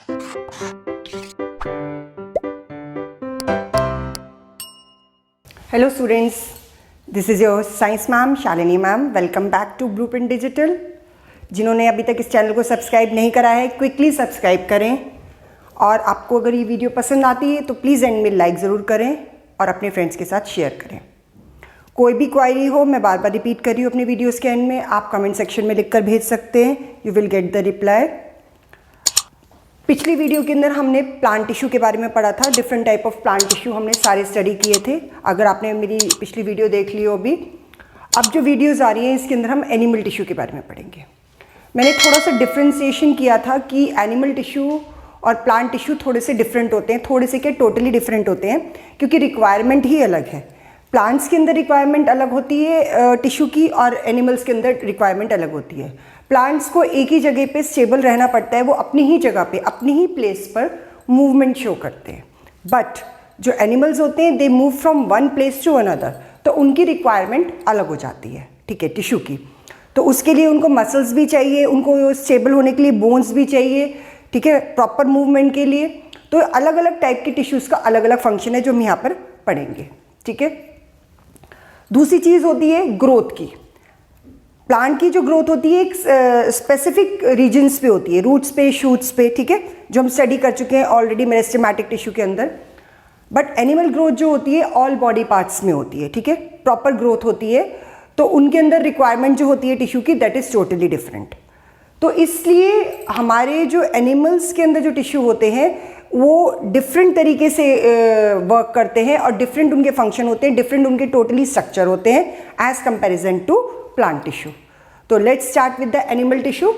Hello students, this is your science ma'am Shalini ma'am. Welcome back to Blueprint Digital. जिन्होंने अभी तक इस channel को सब्सक्राइब नहीं करा है, क्विकली सब्सक्राइब करें। और आपको अगर ये वीडियो पसंद आती है तो प्लीज़ एंड में लाइक ज़रूर करें और अपने फ्रेंड्स के साथ शेयर करें। कोई भी क्वायरी हो, मैं बार बार रिपीट कर रही हूँ अपने वीडियोज़ के एंड में, आप कमेंट सेक्शन में लिखकर भेज सकते हैं। You will get the reply. पिछली वीडियो के अंदर हमने प्लांट टिश्यू के बारे में पढ़ा था। Different type of plant tissue हमने सारे स्टडी किए थे। अगर आपने मेरी पिछली वीडियो देख ली हो अभी, अब जो वीडियोज़ आ रही हैं इसके अंदर हम एनिमल टिश्यू के बारे में पढ़ेंगे। मैंने थोड़ा सा डिफ्रेंसिएशन किया था कि एनिमल टिश्यू और प्लांट टिश्यू थोड़े से डिफरेंट होते हैं, थोड़े से क्या टोटली डिफरेंट होते हैं, क्योंकि रिक्वायरमेंट ही अलग है। प्लांट्स के अंदर रिक्वायरमेंट अलग होती है टिश्यू की, और एनिमल्स के अंदर रिक्वायरमेंट अलग होती है। प्लांट्स को एक ही जगह पे स्टेबल रहना पड़ता है, वो अपनी ही जगह पे अपनी ही प्लेस पर मूवमेंट शो करते हैं। बट जो एनिमल्स होते हैं they move from one place to another, तो उनकी रिक्वायरमेंट अलग हो जाती है, ठीक है, टिश्यू की। तो उसके लिए उनको मसल्स भी चाहिए, उनको स्टेबल होने के लिए बोन्स भी चाहिए, ठीक है, प्रॉपर मूवमेंट के लिए। तो अलग अलग टाइप के टिश्यूज़ का अलग अलग फंक्शन है जो हम यहाँ पर पढ़ेंगे, ठीक है। दूसरी चीज़ होती है ग्रोथ की। प्लांट की जो ग्रोथ होती है एक स्पेसिफिक रीजन्स पे होती है, रूट्स पे, शूट्स पे, ठीक है, जो हम स्टडी कर चुके हैं ऑलरेडी मेरिस्टेमेटिक टिश्यू के अंदर। बट एनिमल ग्रोथ जो होती है ऑल बॉडी पार्ट्स में होती है, ठीक है, प्रॉपर ग्रोथ होती है। तो उनके अंदर रिक्वायरमेंट जो होती है टिश्यू की दैट इज़ टोटली डिफरेंट। तो इसलिए हमारे जो एनिमल्स के अंदर जो टिश्यू होते हैं वो डिफरेंट तरीके से वर्क करते हैं और डिफरेंट उनके फंक्शन होते हैं, डिफरेंट उनके टोटली स्ट्रक्चर होते हैं as comparison to plant tissue. तो let's start with the animal tissue.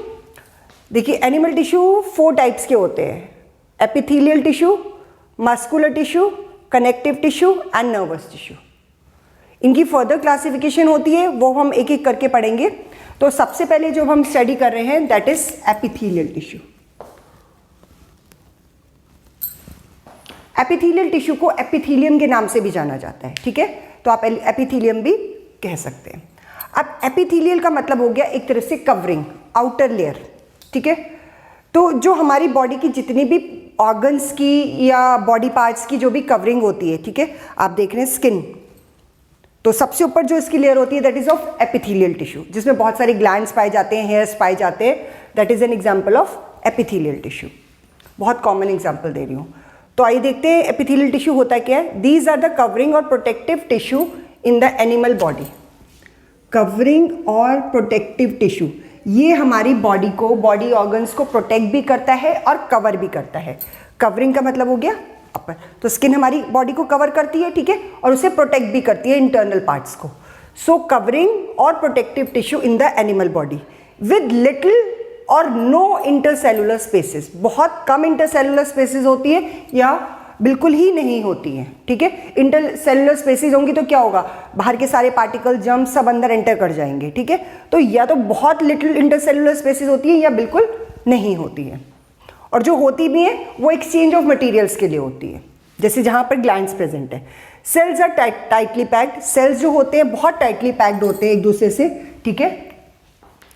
देखिए एनिमल टिश्यू 4 टाइप्स के होते हैं: epithelial tissue, muscular tissue, connective tissue and nervous tissue. इनकी फर्दर क्लासिफिकेशन होती है, वो हम एक एक करके पढ़ेंगे। तो सबसे पहले जो हम स्टडी कर रहे हैं that is epithelial tissue. Epithelial tissue को एपिथेलियम के नाम से भी जाना जाता है, ठीक है, तो आप एपिथेलियम भी कह सकते हैं। अब एपिथेलियल का मतलब हो गया एक तरह से कवरिंग, आउटर लेयर, ठीक है। तो जो हमारी बॉडी की जितनी भी ऑर्गन्स की या बॉडी पार्ट्स की जो भी कवरिंग होती है, ठीक है, आप देख रहे हैं स्किन, तो सबसे ऊपर जो इसकी लेयर होती है that is of epithelial tissue, जिसमें बहुत सारे ग्लैंड्स पाए जाते हैं, हेयर्स पाए जाते हैं, that is an example of epithelial tissue. बहुत कॉमन एग्जांपल दे रही हूँ। तो आइए देखते हैं एपिथेलियल टिश्यू होता क्या है। दीज आर द कवरिंग और protective tissue in the animal body. Covering और प्रोटेक्टिव टिश्यू ये हमारी बॉडी को, बॉडी ऑर्गन्स को प्रोटेक्ट भी करता है और कवर भी करता है। कवरिंग का मतलब हो गया अपर, तो स्किन हमारी बॉडी को कवर करती है, ठीक है, और उसे प्रोटेक्ट भी करती है इंटरनल पार्ट्स को। सो कवरिंग और protective tissue in the animal body with little और नो इंटरसेलुलर स्पेसेस। बहुत कम इंटरसेलुलर स्पेसेस होती है या बिल्कुल ही नहीं होती हैं, ठीक है। इंटरसेलुलर स्पेसेस होंगी तो क्या होगा, बाहर के सारे पार्टिकल, जर्म सब अंदर एंटर कर जाएंगे, ठीक है। तो या तो बहुत लिटिल इंटरसेलुलर स्पेसेस होती है या बिल्कुल नहीं होती है। और जो होती भी है वो एक्सचेंज ऑफ मटेरियल्स के लिए होती है, जैसे जहाँ पर ग्लैंड्स प्रेजेंट है। Cells are tightly packed. Cells जो होते हैं बहुत टाइटली पैक्ड होते हैं एक दूसरे से, ठीक है,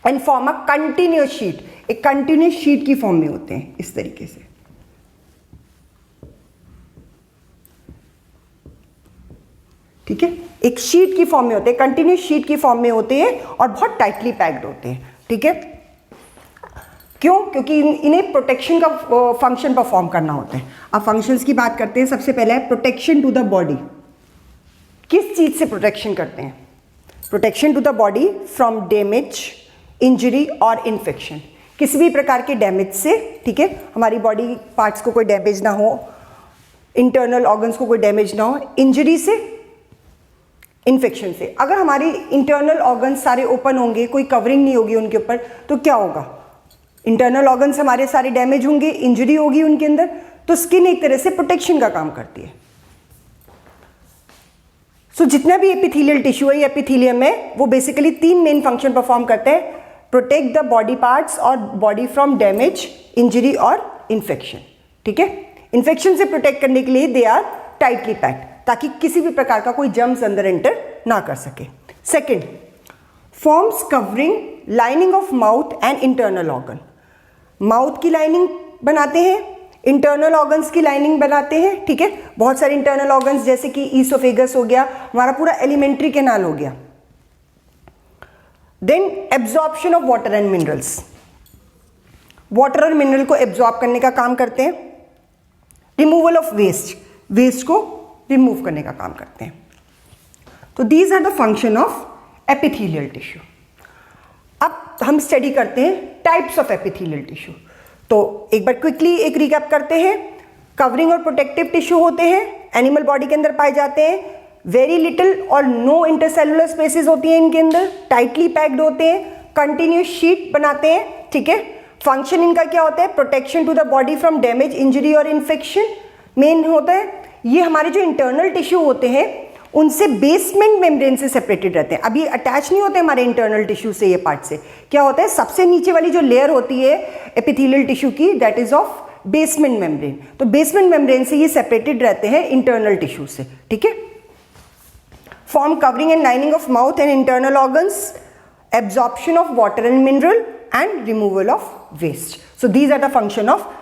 and form a continuous sheet. एक कंटिन्यूअस शीट की फॉर्म में होते हैं इस तरीके से, ठीक है, एक शीट की फॉर्म में होते हैं, कंटिन्यूअस शीट की फॉर्म में होते हैं और बहुत टाइटली पैक्ड होते हैं, ठीक है। क्यों? क्योंकि इन्हें प्रोटेक्शन का फंक्शन परफॉर्म करना होता है। अब फंक्शंस की बात करते हैं। सबसे पहले है प्रोटेक्शन टू द बॉडी। किस चीज से प्रोटेक्शन करते हैं? Protection to the body from damage, injury और इन्फेक्शन। किसी भी प्रकार के डैमेज से, ठीक है, हमारी बॉडी पार्ट्स को कोई डैमेज ना हो, इंटरनल ऑर्गन्स को कोई डैमेज ना हो, इंजरी से, इन्फेक्शन से। अगर हमारी इंटरनल ऑर्गन्स सारे ओपन होंगे, कोई कवरिंग नहीं होगी उनके ऊपर, तो क्या होगा, इंटरनल ऑर्गन्स हमारे सारे डैमेज होंगे, इंजरी होगी उनके अंदर। तो स्किन एक तरह से प्रोटेक्शन का काम करती है। सो जितना भी एपिथेलियल टिश्यू है, एपिथेलियम है, वो बेसिकली 3 मेन फंक्शन परफॉर्म करते हैं: प्रोटेक्ट द बॉडी पार्ट्स और बॉडी फ्रॉम डैमेज, इंजरी और इन्फेक्शन, ठीक है। इन्फेक्शन से प्रोटेक्ट करने के लिए दे आर टाइटली पैक्ड, ताकि किसी भी प्रकार का कोई जर्म्स अंदर एंटर ना कर सके। Second, forms covering lining of mouth and internal organ. Mouth की लाइनिंग बनाते हैं, इंटरनल ऑर्गन्स की लाइनिंग बनाते हैं, ठीक है। बहुत सारे इंटरनल ऑर्गन्स जैसे कि ईसोफेगस हो गया, हमारा पूरा एलिमेंट्री कैनाल हो गया। Then absorption of water and minerals, water और मिनरल को एब्जॉर्ब करने का काम करते हैं। रिमूवल ऑफ वेस्ट, वेस्ट को रिमूव करने का काम करते हैं। तो these are the function of epithelial tissue. अब हम स्टडी करते हैं टाइप्स ऑफ एपिथेलियल टिश्यू। तो एक बार क्विकली एक रिकैप करते हैं। कवरिंग और प्रोटेक्टिव टिश्यू होते हैं, एनिमल बॉडी के अंदर पाए जाते हैं। वेरी लिटिल और नो इंटरसेलुलर स्पेसेस होती हैं इनके अंदर, टाइटली पैक्ड होते हैं, कंटिन्यूस शीट बनाते हैं, ठीक है। फंक्शन इनका क्या होता है? Protection to the body from damage, injury और इन्फेक्शन मेन होता है। ये हमारे जो इंटरनल टिश्यू होते हैं उनसे बेसमेंट मेम्ब्रेन से सेपरेटेड रहते हैं। अभी अटैच नहीं होते हमारे इंटरनल टिश्यू से, ये पार्ट से। क्या होता है? सबसे नीचे वाली जो लेयर होती है एपिथेलियल टिश्यू की, that is of basement membrane. तो बेसमेंट मेम्ब्रेन से ये सेपरेटेड रहते हैं इंटरनल टिश्यू से, ठीक है। Form covering and lining of mouth and internal organs, absorption of water and mineral and removal of waste. So these are the function of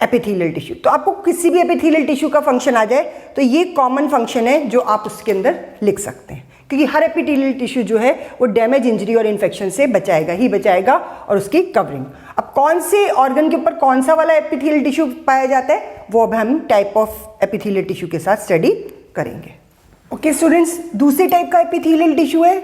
epithelial tissue. तो आपको किसी भी एपिथेलियल टिश्यू का फंक्शन आ जाए तो ये कॉमन फंक्शन है जो आप उसके अंदर लिख सकते हैं, क्योंकि हर एपिथेलियल टिश्यू जो है वो डैमेज, इंजरी और इन्फेक्शन से बचाएगा ही बचाएगा, और उसकी कवरिंग। अब कौन से ऑर्गन के ऊपर कौन सा वाला एपिथेलियल टिश्यू पाया जाता है वो अब हम टाइप ऑफ एपिथेलियल टिश्यू के साथ स्टडी करेंगे। ओके स्टूडेंट्स, दूसरी टाइप का एपिथेलियल टिश्यू है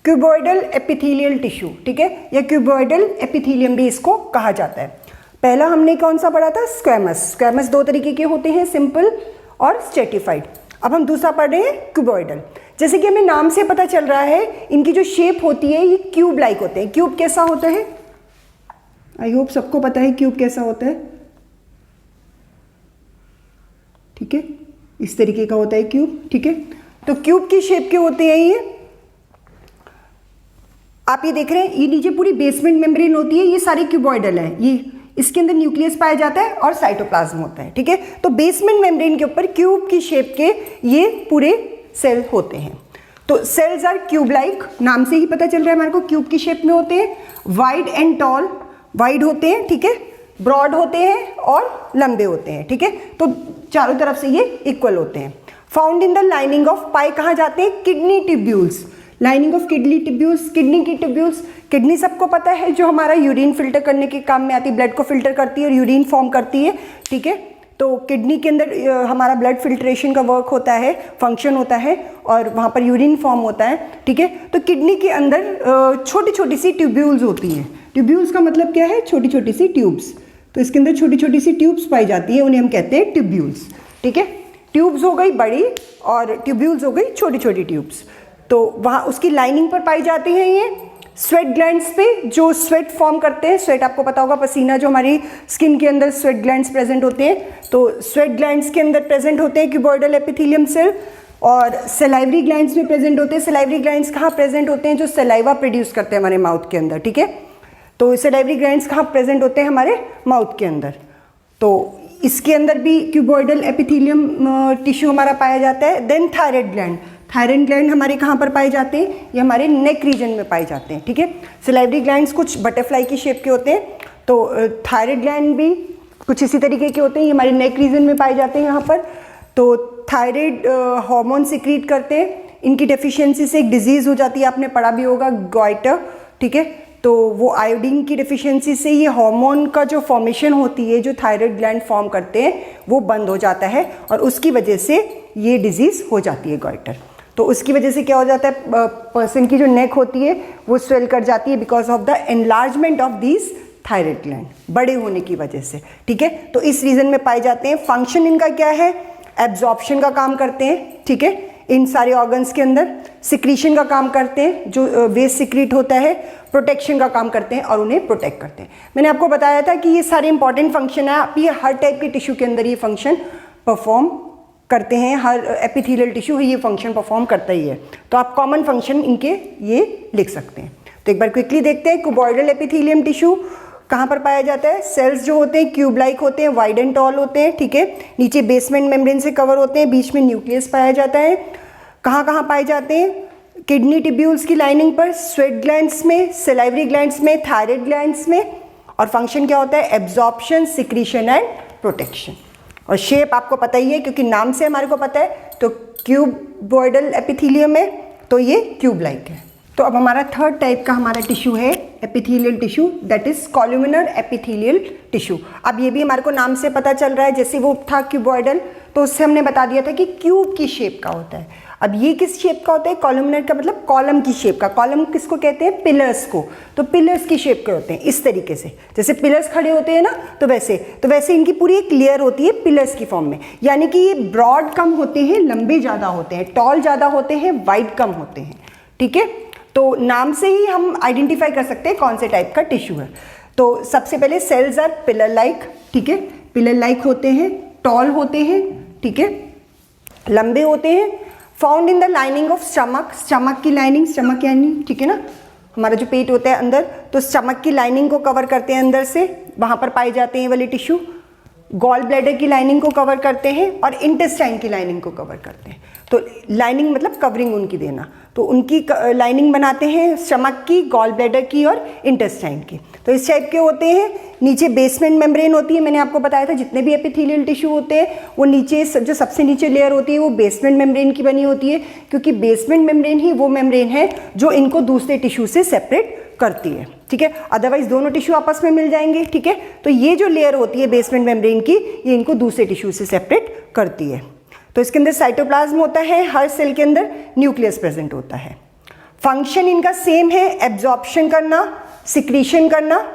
क्यूबॉइडल एपिथेलियल टिश्यू, ठीक है, या क्यूबॉइडल एपिथेलियम भी इसको कहा जाता है। पहला हमने कौन सा पढ़ा था? स्क्वैमस। स्क्वैमस दो तरीके के होते हैं, सिंपल और स्ट्रेटिफाइड। अब हम दूसरा पढ़ रहे हैं क्यूबॉइडल। जैसे कि हमें नाम से पता चल रहा है, इनकी जो शेप होती है ये क्यूब लाइक होते हैं। क्यूब कैसा होता है? आई होप सबको पता है क्यूब कैसा होता है, ठीक है, इस तरीके का होता है क्यूब, ठीक है। तो क्यूब की शेप के होते हैं ये। आप ये देख रहे हैं, ये नीचे पूरी बेसमेंट मेम्ब्रेन होती है, ये सारे क्यूबॉइडल है। ये इसके अंदर न्यूक्लियस पाया जाता है और साइटोप्लाज्म होता है, ठीक है। तो बेसमेंट मेम्ब्रेन के ऊपर क्यूब की शेप के ये पूरे सेल होते हैं। तो सेल्स आर क्यूब लाइक, नाम से ही पता चल रहा है हमारे को, क्यूब की शेप में होते हैं। वाइड एंड टॉल, वाइड होते हैं, ठीक है, ब्रॉड होते हैं और लंबे होते हैं, ठीक है। तो चारों तरफ से ये इक्वल होते हैं। Found in the lining of, पाए कहाँ जाते हैं? Kidney tubules, lining of kidney tubules. Kidney की ट्यूब्यूल्स, किडनी सबको पता है जो हमारा यूरिन फिल्टर करने के काम में आती है, ब्लड को फिल्टर करती है और यूरिन फॉर्म करती है, ठीक है। तो किडनी के अंदर हमारा ब्लड फिल्ट्रेशन का वर्क होता है, फंक्शन होता है, और वहाँ पर यूरिन फॉर्म होता है, ठीक है। तो किडनी के अंदर छोटी छोटी सी ट्यूब्यूल्स होती हैं। ट्यूब्यूल्स का मतलब क्या है? छोटी छोटी सी ट्यूब्स। तो इसके अंदर छोटी छोटी सी ट्यूब्स पाई जाती है, उन्हें हम कहते हैं ट्यूब्यूल्स, ठीक है। ट्यूब्स हो गई बड़ी और ट्यूब्यूल्स हो गई छोटी छोटी ट्यूब्स। तो वहाँ उसकी लाइनिंग पर पाई जाती हैं ये स्वेट ग्लैंड्स पे, जो स्वेट फॉर्म करते हैं। स्वेट आपको पता होगा, पसीना, जो हमारी स्किन के अंदर स्वेट ग्लैंड्स प्रेजेंट होते हैं। तो स्वेट ग्लैंड्स के अंदर प्रेजेंट होते हैं क्यूबॉइडल एपिथेलियम सेल, और सेलाइवरी ग्लैंड्स में प्रेजेंट होते हैं। सेलाइवरी ग्लैंड्स कहाँ प्रेजेंट होते हैं? जो सेलाइवा प्रोड्यूस करते हैं हमारे माउथ के अंदर, ठीक है। तो सेलाइवरी ग्लैंड्स कहाँ प्रेजेंट होते हैं? हमारे माउथ के अंदर। तो इसके अंदर भी क्यूबॉइडल एपिथेलियम टिश्यू हमारा पाया जाता है। Then thyroid gland, thyroid gland हमारे कहाँ पर पाए जाते हैं? ये हमारे नेक रीजन में पाए जाते हैं, ठीक है। सेलाइवरी ग्लैंड्स कुछ बटरफ्लाई की शेप के होते हैं, तो थायराइड ग्लैंड भी कुछ इसी तरीके के होते हैं, ये हमारे नेक रीजन में पाए जाते हैं यहाँ पर। तो थायराइड हार्मोन सिक्रीट करते हैं, इनकी डेफिशिएंसी से एक डिजीज़ हो जाती है, आपने पढ़ा भी होगा, गॉइटर, ठीक है। तो वो आयोडीन की डेफिशिएंसी से ये हार्मोन का जो फॉर्मेशन होती है, जो थायराइड ग्लैंड फॉर्म करते हैं, वो बंद हो जाता है, और उसकी वजह से ये डिजीज़ हो जाती है, गॉइटर। तो उसकी वजह से क्या हो जाता है? पर्सन की जो नेक होती है वो स्वेल कर जाती है, because of the enlargement of these thyroid gland, बड़े होने की वजह से, ठीक है। तो इस रीजन में पाए जाते हैं। फंक्शन इनका क्या है? एब्जॉर्प्शन का काम करते हैं, ठीक है, इन सारे ऑर्गन्स के अंदर। सिक्रीशन का काम करते हैं, जो वेस्ट सिक्रीट होता है। प्रोटेक्शन का काम करते हैं और उन्हें प्रोटेक्ट करते हैं। मैंने आपको बताया था कि ये सारे इंपॉर्टेंट फंक्शन है, आप ये हर टाइप के टिश्यू के अंदर ये फंक्शन परफॉर्म करते हैं। हर एपिथेलियल टिश्यू ये फंक्शन परफॉर्म करता ही है। तो आप कॉमन फंक्शन इनके ये लिख सकते हैं। तो एक बार क्विकली देखते हैं, क्यूबॉइडल एपिथेलियम टिश्यू कहाँ पर पाया जाता है? सेल्स जो होते हैं क्यूब लाइक होते हैं, वाइड एंड टॉल होते हैं, ठीक है। नीचे बेसमेंट मेम्ब्रेन से कवर होते हैं, बीच में न्यूक्लियस पाया जाता है। कहाँ कहाँ पाए जाते हैं? किडनी ट्यूब्यूल्स की लाइनिंग पर, स्वेट ग्लैंड्स में, सेलाइवरी ग्लैंड्स में, थायराइड ग्लैंड्स में। और फंक्शन क्या होता है? Absorption, secretion and protection. और शेप आपको पता ही है क्योंकि नाम से हमारे को पता है, तो क्यूबॉइडल एपिथेलियम है तो ये क्यूब लाइक है। तो अब हमारा थर्ड टाइप का हमारा टिश्यू है epithelial tissue, that is columnar epithelial tissue. अब ये भी हमारे को नाम से पता चल रहा है, जैसे वो था क्यूबॉइडल तो उससे हमने बता दिया था कि क्यूब की शेप का होता है। अब ये किस शेप का होता है? कॉलुमिनर का मतलब कॉलम की शेप का। कॉलम किसको कहते हैं? पिलर्स को। तो पिलर्स की शेप के होते हैं इस तरीके से, जैसे पिलर्स खड़े होते हैं ना, तो वैसे इनकी पूरी एक लेयर होती है पिलर्स की फॉर्म में। यानी कि ये ब्रॉड कम होते हैं, लंबे ज़्यादा होते हैं, टॉल ज़्यादा होते हैं, वाइड कम होते हैं। ठीक है, तो नाम से ही हम आइडेंटिफाई कर सकते हैं कौन से टाइप का टिश्यू है। तो सबसे पहले सेल्स आर पिलर लाइक, ठीक है, पिलर लाइक होते हैं, टॉल होते हैं, ठीक है, लंबे होते हैं, found in the lining of stomach, stomach की लाइनिंग, स्टमक यानी ठीक है ना हमारा जो पेट होता है अंदर, तो स्टमक की लाइनिंग को कवर करते हैं अंदर से, वहाँ पर पाए जाते हैं वाले टिश्यू। गॉल ब्लैडर की लाइनिंग को कवर करते हैं और इंटेस्टाइन की लाइनिंग को कवर करते हैं। तो लाइनिंग मतलब कवरिंग उनकी देना, तो उनकी लाइनिंग बनाते हैं स्टमक की, गॉल ब्लैडर की और इंटेस्टाइन की। तो इस टाइप के होते हैं। नीचे बेसमेंट मेम्ब्रेन होती है, मैंने आपको बताया था जितने भी एपिथेलियल टिश्यू होते हैं वो नीचे जो सबसे नीचे लेयर होती है वो बेसमेंट मेम्ब्रेन की बनी होती है, क्योंकि बेसमेंट मेम्ब्रेन ही वो मेम्ब्रेन है जो इनको दूसरे टिश्यू से सेपरेट करती है। ठीक है, अदरवाइज दोनों टिश्यू आपस में मिल जाएंगे। ठीक है, तो ये जो लेयर होती है बेसमेंट मेम्ब्रेन की, ये इनको दूसरे टिश्यू से सेपरेट करती है। तो इसके अंदर साइटोप्लाज्म होता है, हर सेल के अंदर न्यूक्लियस प्रेजेंट होता है। फंक्शन इनका सेम है, एब्जॉर्प्शन करना, सिक्रीशन करना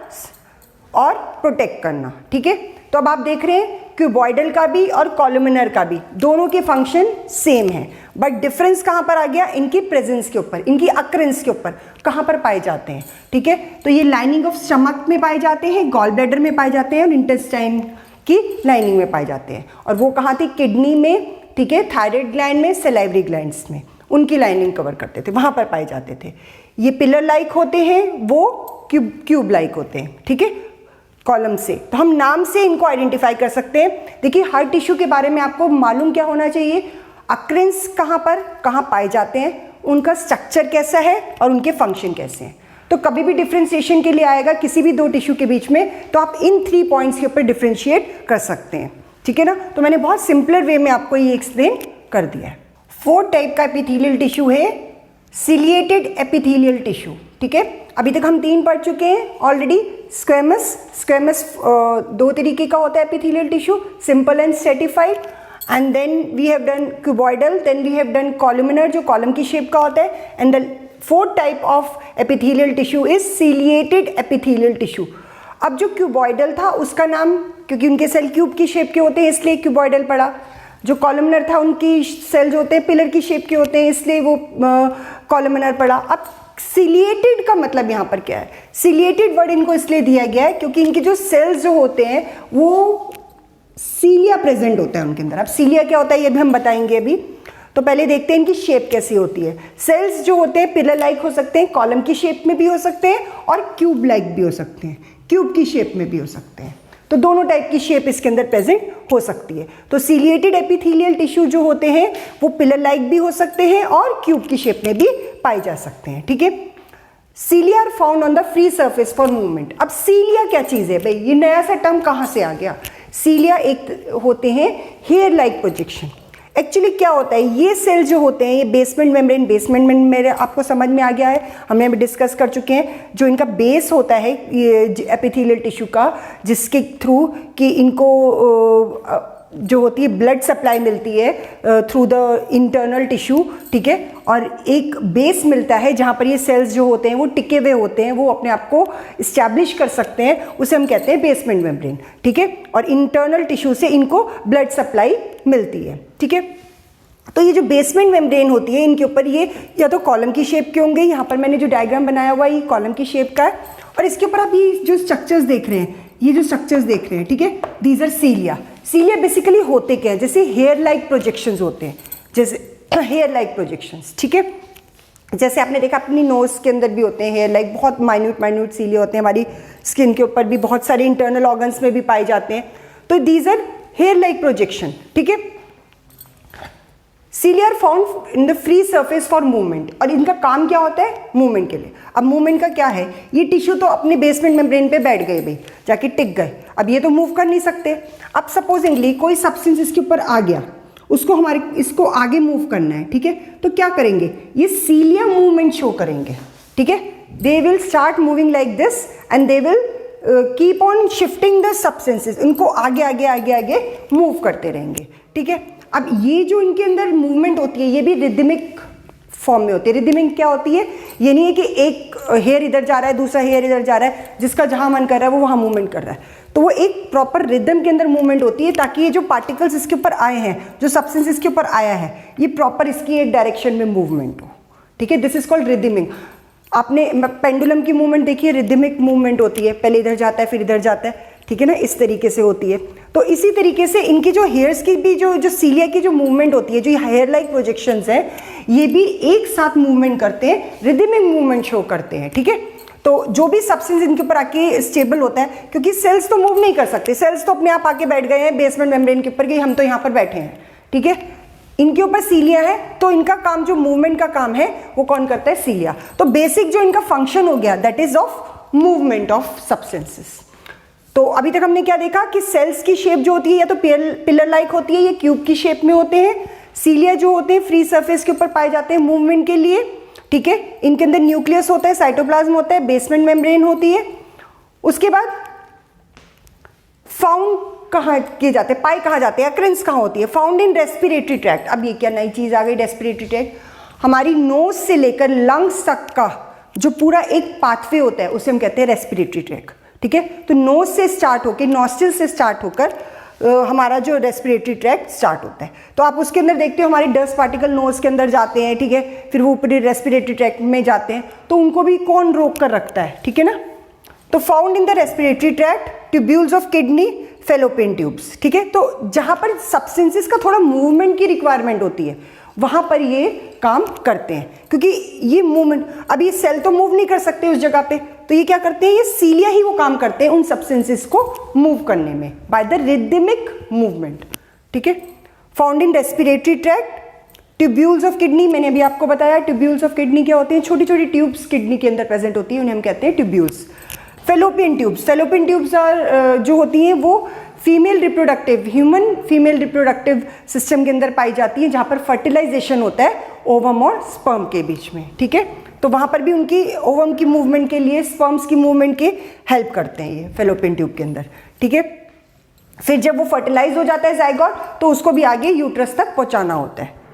और प्रोटेक्ट करना। ठीक है, तो अब आप देख रहे हैं क्यूबॉइडल का भी और कॉलुमिनर का भी दोनों के फंक्शन सेम है, बट डिफरेंस कहाँ पर आ गया? इनकी प्रेजेंस के ऊपर, इनकी अक्रेंस के ऊपर, कहाँ पर पाए जाते हैं। ठीक है, तो ये लाइनिंग ऑफ स्टमक में पाए जाते हैं, गॉल ब्लैडर में पाए जाते हैं और इंटेस्टाइन की लाइनिंग में पाए जाते हैं। और वो कहाँ थी? किडनी में, ठीक है, थायराइड ग्लैंड में, सलाइवरी ग्लैंड्स में, उनकी लाइनिंग कवर करते थे, वहाँ पर पाए जाते थे। ये पिलर लाइक होते हैं, वो क्यूब लाइक होते हैं। ठीक है, कॉलम से, तो हम नाम से इनको आइडेंटिफाई कर सकते हैं। देखिए हर टिश्यू के बारे में आपको मालूम क्या होना चाहिए? अक्रेंस कहाँ पर कहाँ पाए जाते हैं, उनका स्ट्रक्चर कैसा है और उनके फंक्शन कैसे हैं। तो कभी भी डिफ्रेंशिएशन के लिए आएगा किसी भी दो टिश्यू के बीच में, तो आप इन 3 पॉइंट्स के ऊपर डिफ्रेंशिएट कर सकते हैं। ठीक है ना, तो मैंने बहुत सिंपलर वे में आपको ये एक्सप्लेन कर दिया है। 4 टाइप का एपिथेलियल टिश्यू है, सिलिएटेड एपिथेलियल टिश्यू। ठीक है, अभी तक हम 3 पढ़ चुके हैं ऑलरेडी। स्क्वेमस 2 तरीके का होता है epithelial tissue, simple and stratified, and then we have done cuboidal, then we have done columnar जो कॉलम की शेप का होता है, and the 4th type of epithelial tissue is ciliated epithelial tissue. अब जो क्यूबॉइडल था उसका नाम, क्योंकि उनके सेल क्यूब की शेप के होते हैं इसलिए क्यूबॉइडल पड़ा। जो कॉलुमिनर था उनकी सेल जो होते हैं पिलर की शेप के होते हैं, इसलिए वो कॉलुमिनर पड़ा। अब सिलिएटेड का मतलब यहाँ पर क्या है? सिलिएटेड वर्ड इनको इसलिए दिया गया है क्योंकि इनके जो सेल्स जो होते हैं वो सीलिया प्रेजेंट होता है उनके अंदर। अब सीलिया क्या होता है ये भी हम बताएंगे अभी। तो पहले देखते हैं इनकी शेप कैसी होती है। सेल्स जो होते हैं पिलर लाइक हो सकते हैं, कॉलम की शेप में भी हो सकते हैं और क्यूब लाइक भी हो सकते हैं, क्यूब की शेप में भी हो सकते हैं। तो दोनों टाइप की शेप इसके अंदर प्रेजेंट हो सकती है। तो सिलिएटेड एपिथेलियल टिश्यू जो होते हैं वो पिलर लाइक भी हो सकते हैं और क्यूब की शेप में भी पाए जा सकते हैं। ठीक है, cilia are found on the free surface for movement. अब सीलिया क्या चीज़ है भाई? ये नया सा टर्म कहाँ से आ गया? सीलिया एक होते हैं हेयर लाइक प्रोजेक्शन। एक्चुअली क्या होता है, ये सेल जो होते हैं, ये बेसमेंट मेम्ब्रेन मेरे आपको समझ में आ गया है, हमने अभी डिस्कस कर चुके हैं। जो इनका बेस होता है ये एपिथेलियल टिश्यू का, जिसके थ्रू कि इनको जो होती है ब्लड सप्लाई मिलती है थ्रू द इंटरनल टिश्यू। ठीक है, और एक बेस मिलता है जहाँ पर ये सेल्स जो होते हैं वो टिके हुए होते हैं, वो अपने आप को इस्टेब्लिश कर सकते हैं, उसे हम कहते हैं बेसमेंट मेम्ब्रेन। ठीक है, और इंटरनल टिश्यू से इनको ब्लड सप्लाई मिलती है। ठीक है, तो ये जो बेसमेंट मेम्ब्रेन होती है इनके ऊपर ये या तो कॉलम की शेप के होंगे, यहाँ पर मैंने जो डायग्राम बनाया हुआ है ये कॉलम की शेप का है, और इसके ऊपर आप ये जो स्ट्रक्चर्स देख रहे हैं, ये जो स्ट्रक्चर्स देख रहे हैं, ठीक है, दीज आर सीलिया। सीलिया बेसिकली होते क्या है? जैसे हेयर लाइक प्रोजेक्शंस होते हैं, जैसे हेयर लाइक प्रोजेक्शंस। ठीक है, जैसे आपने देखा अपनी नोज के अंदर भी होते हैं हेयर लाइक, बहुत माइन्यूट सीलिया होते हैं। हमारी स्किन के ऊपर भी बहुत सारे इंटरनल ऑर्गन्स में भी पाए जाते हैं। तो these are hair like projection. ठीक है, cilia are found in the free surface for movement, और इनका काम क्या होता है? मूवमेंट के लिए। अब मूवमेंट का क्या है, ये टिश्यू तो अपने बेसमेंट मेम्ब्रेन पे बैठ गए भाई, जाके टिक गए, अब ये तो मूव कर नहीं सकते। अब सपोजिंगली कोई सब्सटेंस इसके ऊपर आ गया, उसको हमारे इसको आगे मूव करना है, ठीक है, तो क्या करेंगे? ये सीलिया मूवमेंट शो करेंगे, ठीक है। They will start moving like this and they will keep on shifting the substances, इनको आगे आगे आगे आगे मूव करते रहेंगे, ठीक है। अब ये जो इनके अंदर मूवमेंट होती है ये भी रिदमिक फॉर्म में होती है। रिदमिक क्या होती है? ये नहीं है कि एक हेयर इधर जा रहा है, दूसरा हेयर इधर जा रहा है, जिसका जहां मन कर रहा है वो वहां मूवमेंट कर रहा है, तो वो एक प्रॉपर रिदम के अंदर मूवमेंट होती है, ताकि ये जो पार्टिकल्स इसके ऊपर आए हैं, जो सब्सटेंस इसके ऊपर आया है, ये प्रॉपर इसकी एक डायरेक्शन में मूवमेंट हो, ठीक है। This is called rhythmic. आपने पेंडुलम की मूवमेंट देखी है, रिदमिक मूवमेंट होती है, पहले इधर जाता है फिर इधर जाता है, ठीक है ना, इस तरीके से होती है। तो इसी तरीके से इनकी जो हेयर्स की भी जो सीलिया की जो मूवमेंट होती है, जो हेयर लाइक प्रोजेक्शंस हैं, ये भी एक साथ मूवमेंट करते हैं, रिदमिक मूवमेंट शो करते हैं, ठीक है। तो जो भी सब्सटेंस इनके ऊपर आके स्टेबल होता है, क्योंकि सेल्स तो मूव नहीं कर सकते, सेल्स तो अपने आप आके बैठ गए हैं बेसमेंट मेम्ब्रेन के ऊपर कि हम तो यहाँ पर बैठे हैं, ठीक है। इनके ऊपर सीलिया है, तो इनका काम जो मूवमेंट का काम है वो कौन करता है? सीलिया। तो बेसिक जो इनका फंक्शन हो गया that is of movement of substances. तो अभी तक हमने क्या देखा कि सेल्स की शेप जो होती है या तो पिलर लाइक होती है, ये क्यूब की शेप में होते हैं। सीलिया जो होते हैं फ्री सरफेस के ऊपर पाए जाते हैं मूवमेंट के लिए, ठीक है। इनके अंदर न्यूक्लियस होता है, साइटोप्लाज्म होता है, बेसमेंट मेम्ब्रेन होती है। उसके बाद फाउंड कहाँ किए जाते हैं, पाए कहाँ जाते हैं, अक्रेंस कहाँ होती है? Found in respiratory tract. अब ये क्या नई चीज आ गई? रेस्पिरेटरी ट्रैक्ट हमारी नोज से लेकर लंग्स तक का जो पूरा एक पाथवे होता है उसे हम कहते हैं रेस्पिरेटरी ट्रैक्ट, ठीक है। तो नोज से स्टार्ट होकर, नॉस्ट्रिल से स्टार्ट होकर हमारा जो रेस्पिरेटरी ट्रैक्ट स्टार्ट होता है। तो आप उसके अंदर देखते हो हमारे डस्ट पार्टिकल नोज के अंदर जाते हैं, ठीक है, फिर वो ऊपरी रेस्पिरेटरी ट्रैक्ट में जाते हैं, तो उनको भी कौन रोक कर रखता है, ठीक है ना। तो found in the respiratory tract, tubules of kidney, fallopian tubes, ठीक है। तो जहां पर सब्सटेंसेस का थोड़ा मूवमेंट की रिक्वायरमेंट होती है वहां पर ये काम करते हैं, क्योंकि ये मूवमेंट, अब ये सेल तो मूव नहीं कर सकते उस जगह पे, तो ये क्या करते हैं? ये सीलिया ही वो काम करते हैं उन सब्सटेंसेस को मूव करने में बाय द रिदमिक मूवमेंट, ठीक है। Found in respiratory tract, tubules of kidney, मैंने अभी आपको बताया ट्यूब्यूल्स ऑफ किडनी क्या होते हैं? छोटी छोटी ट्यूब्स किडनी के अंदर प्रेजेंट होती है, उन्हें हम कहते हैं tubules. Fallopian tubes, fallopian tubes जो होती हैं वो female reproductive, human female reproductive system के अंदर पाई जाती है, जहाँ पर फर्टिलाइजेशन होता है ओवम और स्पर्म के बीच में, ठीक है। तो वहाँ पर भी उनकी ओवम की मूवमेंट के लिए, स्पर्म्स की मूवमेंट की हेल्प करते हैं ये फेलोपियन ट्यूब के अंदर, ठीक है। फिर जब वो फर्टिलाइज हो जाता है जाइगोट, तो उसको भी आगे यूट्रस तक पहुँचाना होता है।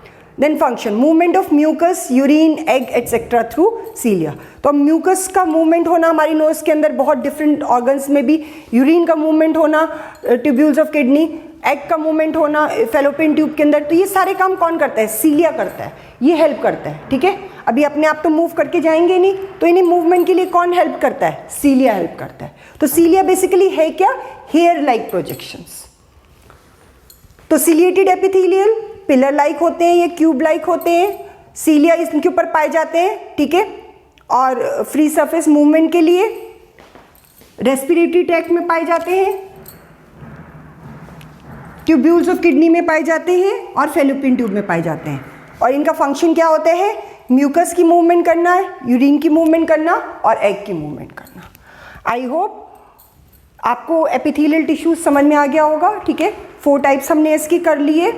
Then function, movement of mucus, urine, egg etcetera through cilia. तो म्यूकस का मूवमेंट होना हमारी नोज के अंदर, बहुत डिफरेंट ऑर्गन्स में भी यूरिन का मूवमेंट होना, ट्यूब्यूल्स ऑफ किडनी, एग का मूवमेंट होना फेलोपियन ट्यूब के अंदर, तो ये सारे काम कौन करता है? सीलिया करता है, ये हेल्प करता है, ठीक है। अभी अपने आप तो मूव करके जाएंगे नहीं, तो इन्हें मूवमेंट के लिए कौन हेल्प करता है? सीलिया हेल्प करता है। तो सीलिया बेसिकली है क्या? Hair like projections. तो सीलिएटेड एपिथेलियल पिलर लाइक होते हैं, ये क्यूब लाइक होते हैं, सीलिया इनके ऊपर पाए जाते हैं, ठीक है। और फ्री सरफेस मूवमेंट के लिए रेस्पिरेटरी ट्रैक्ट में पाए जाते हैं, ट्यूब्यूल्स ऑफ किडनी में पाए जाते हैं और फेलोपियन ट्यूब में पाए जाते हैं। और इनका फंक्शन क्या होता है? म्यूकस की मूवमेंट करना, यूरिन की मूवमेंट करना और एग की मूवमेंट करना। आई होप आपको एपिथेलियल टिश्यूज समझ में आ गया होगा, ठीक है। 4 टाइप्स हमने इसकी कर लिए।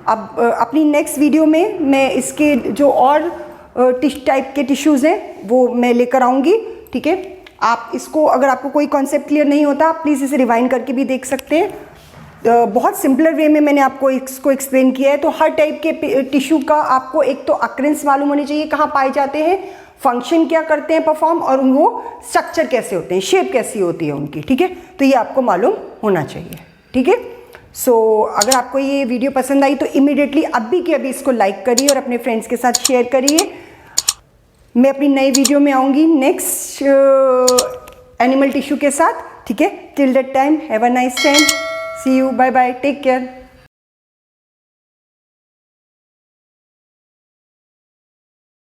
अब अपनी नेक्स्ट वीडियो में मैं इसके जो और टाइप के टिश्यूज़ हैं वो मैं लेकर आऊँगी, ठीक है। आप इसको, अगर आपको कोई कॉन्सेप्ट क्लियर नहीं होता, आप प्लीज़ इसे रिवाइंड करके भी देख सकते हैं। बहुत सिंपलर वे में मैंने आपको इसको एक्सप्लेन किया है। तो हर टाइप के टिश्यू का आपको एक तो अक्रेंस मालूम होनी चाहिए, कहाँ पाए जाते हैं, फंक्शन क्या करते हैं परफॉर्म, और वो स्ट्रक्चर कैसे होते हैं, शेप कैसी होती है उनकी, ठीक है। तो ये आपको मालूम होना चाहिए, ठीक है। सो अगर आपको ये वीडियो पसंद आई तो इमीडिएटली अभी के अभी इसको लाइक करिए और अपने फ्रेंड्स के साथ शेयर करिए। मैं अपनी नई वीडियो में आऊँगी नेक्स्ट एनिमल टिश्यू के साथ, ठीक है। Till that time have a nice time, see you, bye bye, take care.